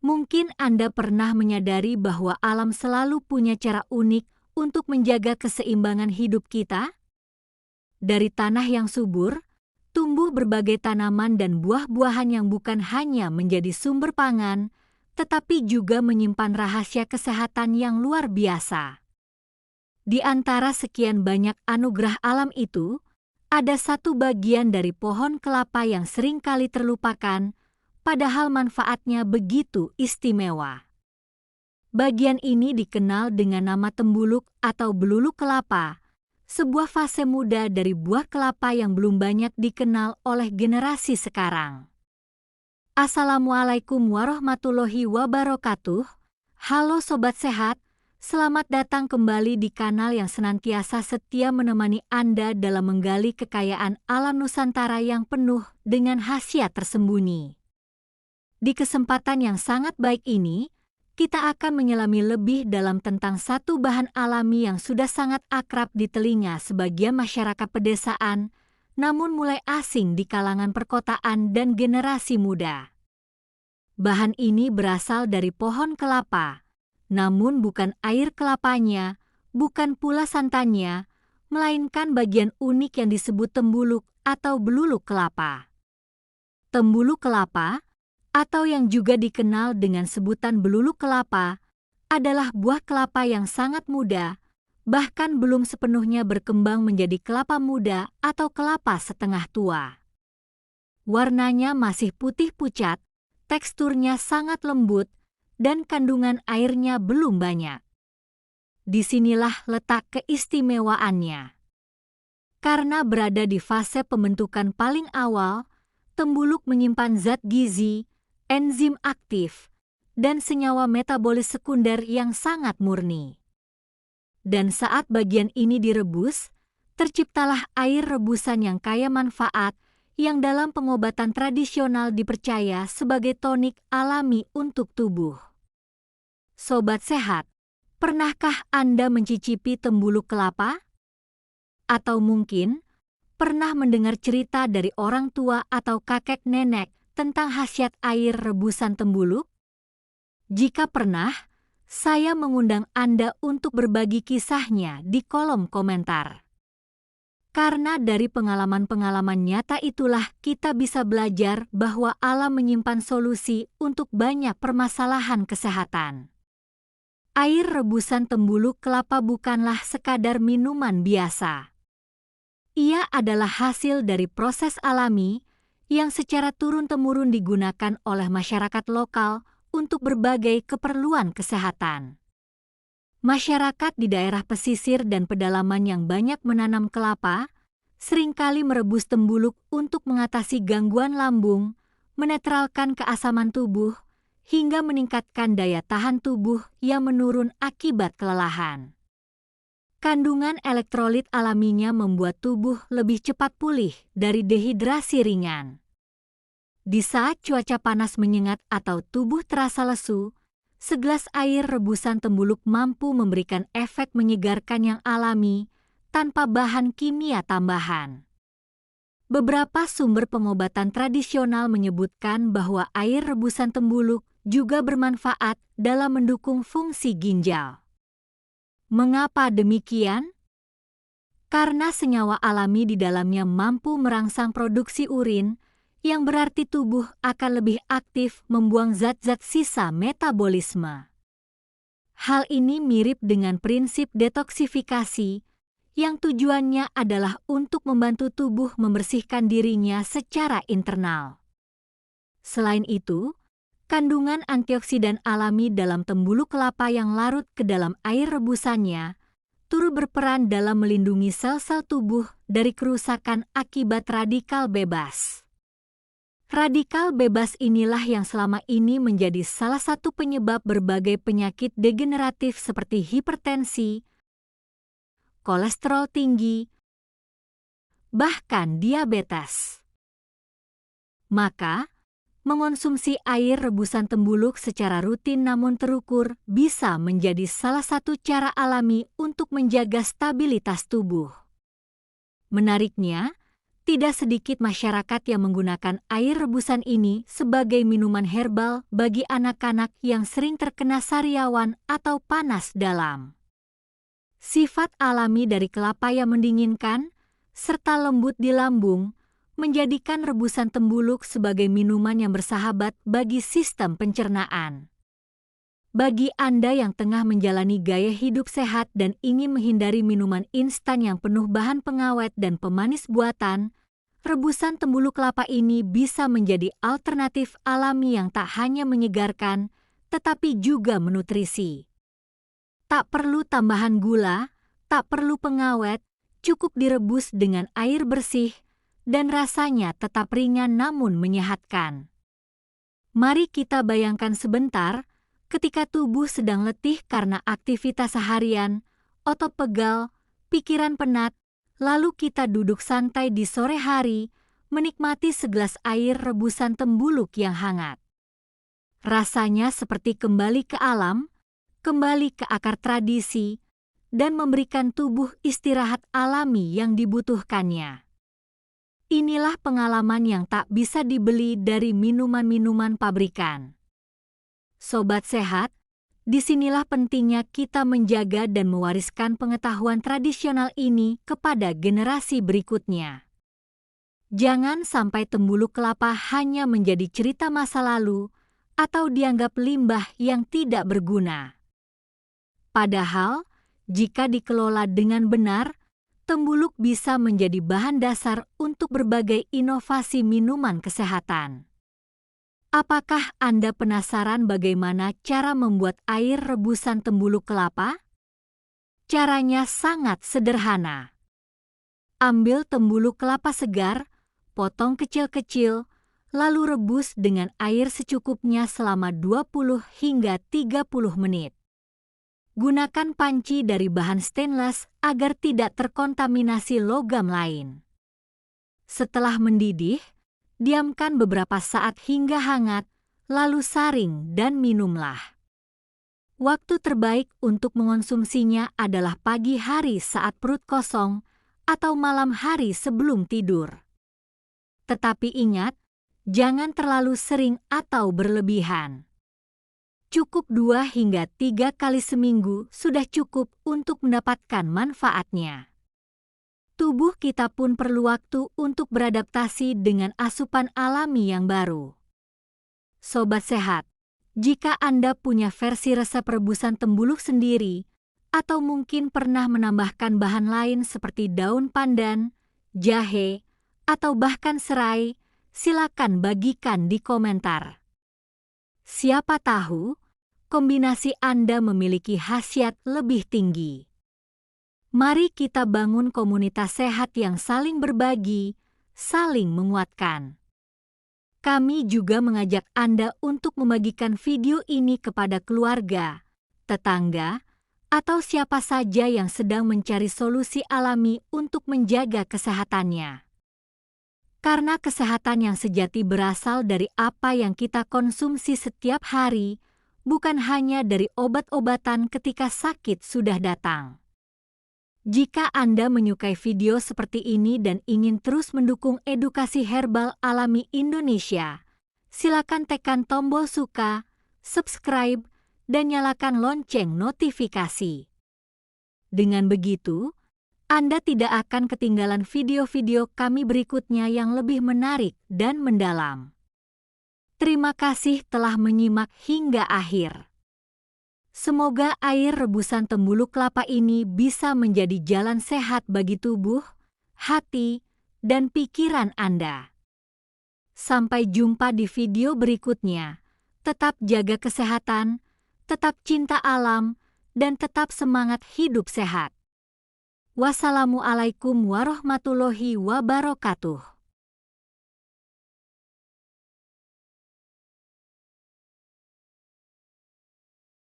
Mungkin Anda pernah menyadari bahwa alam selalu punya cara unik untuk menjaga keseimbangan hidup kita. Dari tanah yang subur, tumbuh berbagai tanaman dan buah-buahan yang bukan hanya menjadi sumber pangan, tetapi juga menyimpan rahasia kesehatan yang luar biasa. Di antara sekian banyak anugerah alam itu, ada satu bagian dari pohon kelapa yang seringkali terlupakan, padahal manfaatnya begitu istimewa. Bagian ini dikenal dengan nama tembuluk atau beluluk kelapa, sebuah fase muda dari buah kelapa yang belum banyak dikenal oleh generasi sekarang. Assalamualaikum warahmatullahi wabarakatuh. Halo Sobat Sehat, selamat datang kembali di kanal yang senantiasa setia menemani Anda dalam menggali kekayaan alam Nusantara yang penuh dengan khasiat tersembunyi. Di kesempatan yang sangat baik ini, kita akan menyelami lebih dalam tentang satu bahan alami yang sudah sangat akrab di telinga sebagian masyarakat pedesaan, namun mulai asing di kalangan perkotaan dan generasi muda. Bahan ini berasal dari pohon kelapa, namun bukan air kelapanya, bukan pula santannya, melainkan bagian unik yang disebut tembuluk atau beluluk kelapa. Tembuluk kelapa, atau yang juga dikenal dengan sebutan beluluk kelapa, adalah buah kelapa yang sangat muda, bahkan belum sepenuhnya berkembang menjadi kelapa muda atau kelapa setengah tua. Warnanya masih putih pucat, teksturnya sangat lembut, dan kandungan airnya belum banyak. Disinilah letak keistimewaannya. Karena berada di fase pembentukan paling awal, tembuluk menyimpan zat gizi, enzim aktif, dan senyawa metabolis sekunder yang sangat murni. Dan saat bagian ini direbus, terciptalah air rebusan yang kaya manfaat yang dalam pengobatan tradisional dipercaya sebagai tonik alami untuk tubuh. Sobat Sehat, pernahkah Anda mencicipi tembuluk kelapa? Atau mungkin pernah mendengar cerita dari orang tua atau kakek nenek tentang khasiat air rebusan tembuluk? Jika pernah, saya mengundang Anda untuk berbagi kisahnya di kolom komentar. Karena dari pengalaman-pengalaman nyata itulah kita bisa belajar bahwa alam menyimpan solusi untuk banyak permasalahan kesehatan. Air rebusan tembuluk kelapa bukanlah sekadar minuman biasa. Ia adalah hasil dari proses alami yang secara turun-temurun digunakan oleh masyarakat lokal untuk berbagai keperluan kesehatan. Masyarakat di daerah pesisir dan pedalaman yang banyak menanam kelapa seringkali merebus tembuluk untuk mengatasi gangguan lambung, menetralkan keasaman tubuh, hingga meningkatkan daya tahan tubuh yang menurun akibat kelelahan. Kandungan elektrolit alaminya membuat tubuh lebih cepat pulih dari dehidrasi ringan. Di saat cuaca panas menyengat atau tubuh terasa lesu, segelas air rebusan tembuluk mampu memberikan efek menyegarkan yang alami tanpa bahan kimia tambahan. Beberapa sumber pengobatan tradisional menyebutkan bahwa air rebusan tembuluk juga bermanfaat dalam mendukung fungsi ginjal. Mengapa demikian? Karena senyawa alami di dalamnya mampu merangsang produksi urin, yang berarti tubuh akan lebih aktif membuang zat-zat sisa metabolisme. Hal ini mirip dengan prinsip detoksifikasi, yang tujuannya adalah untuk membantu tubuh membersihkan dirinya secara internal. Selain itu, kandungan antioksidan alami dalam tembuluk kelapa yang larut ke dalam air rebusannya turut berperan dalam melindungi sel-sel tubuh dari kerusakan akibat radikal bebas. Radikal bebas inilah yang selama ini menjadi salah satu penyebab berbagai penyakit degeneratif seperti hipertensi, kolesterol tinggi, bahkan diabetes. Maka, mengonsumsi air rebusan tembuluk secara rutin namun terukur bisa menjadi salah satu cara alami untuk menjaga stabilitas tubuh. Menariknya, Tidak sedikit masyarakat yang menggunakan air rebusan ini sebagai minuman herbal bagi anak-anak yang sering terkena sariawan atau panas dalam. Sifat alami dari kelapa yang mendinginkan serta lembut di lambung menjadikan rebusan tembuluk sebagai minuman yang bersahabat bagi sistem pencernaan. Bagi Anda yang tengah menjalani gaya hidup sehat dan ingin menghindari minuman instan yang penuh bahan pengawet dan pemanis buatan, rebusan tembuluk kelapa ini bisa menjadi alternatif alami yang tak hanya menyegarkan, tetapi juga menutrisi. Tak perlu tambahan gula, tak perlu pengawet, cukup direbus dengan air bersih, dan rasanya tetap ringan namun menyehatkan. Mari kita bayangkan sebentar, ketika tubuh sedang letih karena aktivitas seharian, otot pegal, pikiran penat, lalu kita duduk santai di sore hari, menikmati segelas air rebusan tembuluk yang hangat. Rasanya seperti kembali ke alam, kembali ke akar tradisi, dan memberikan tubuh istirahat alami yang dibutuhkannya. Inilah pengalaman yang tak bisa dibeli dari minuman-minuman pabrikan. Sobat sehat, disinilah pentingnya kita menjaga dan mewariskan pengetahuan tradisional ini kepada generasi berikutnya. Jangan sampai tembuluk kelapa hanya menjadi cerita masa lalu atau dianggap limbah yang tidak berguna. Padahal, jika dikelola dengan benar, tembuluk bisa menjadi bahan dasar untuk berbagai inovasi minuman kesehatan. Apakah Anda penasaran bagaimana cara membuat air rebusan tembuluk kelapa? Caranya sangat sederhana. Ambil tembuluk kelapa segar, potong kecil-kecil, lalu rebus dengan air secukupnya selama 20 hingga 30 menit. Gunakan panci dari bahan stainless agar tidak terkontaminasi logam lain. Setelah mendidih, diamkan beberapa saat hingga hangat, lalu saring dan minumlah. Waktu terbaik untuk mengonsumsinya adalah pagi hari saat perut kosong atau malam hari sebelum tidur. Tetapi ingat, jangan terlalu sering atau berlebihan. Cukup 2 hingga 3 kali seminggu sudah cukup untuk mendapatkan manfaatnya. Tubuh kita pun perlu waktu untuk beradaptasi dengan asupan alami yang baru. Sobat sehat, jika Anda punya versi resep rebusan tembuluk sendiri, atau mungkin pernah menambahkan bahan lain seperti daun pandan, jahe, atau bahkan serai, silakan bagikan di komentar. Siapa tahu, kombinasi Anda memiliki khasiat lebih tinggi. Mari kita bangun komunitas sehat yang saling berbagi, saling menguatkan. Kami juga mengajak Anda untuk membagikan video ini kepada keluarga, tetangga, atau siapa saja yang sedang mencari solusi alami untuk menjaga kesehatannya. Karena kesehatan yang sejati berasal dari apa yang kita konsumsi setiap hari, bukan hanya dari obat-obatan ketika sakit sudah datang. Jika Anda menyukai video seperti ini dan ingin terus mendukung edukasi herbal alami Indonesia, silakan tekan tombol suka, subscribe, dan nyalakan lonceng notifikasi. Dengan begitu, Anda tidak akan ketinggalan video-video kami berikutnya yang lebih menarik dan mendalam. Terima kasih telah menyimak hingga akhir. Semoga air rebusan tembuluk kelapa ini bisa menjadi jalan sehat bagi tubuh, hati, dan pikiran Anda. Sampai jumpa di video berikutnya. Tetap jaga kesehatan, tetap cinta alam, dan tetap semangat hidup sehat. Wassalamualaikum warahmatullahi wabarakatuh.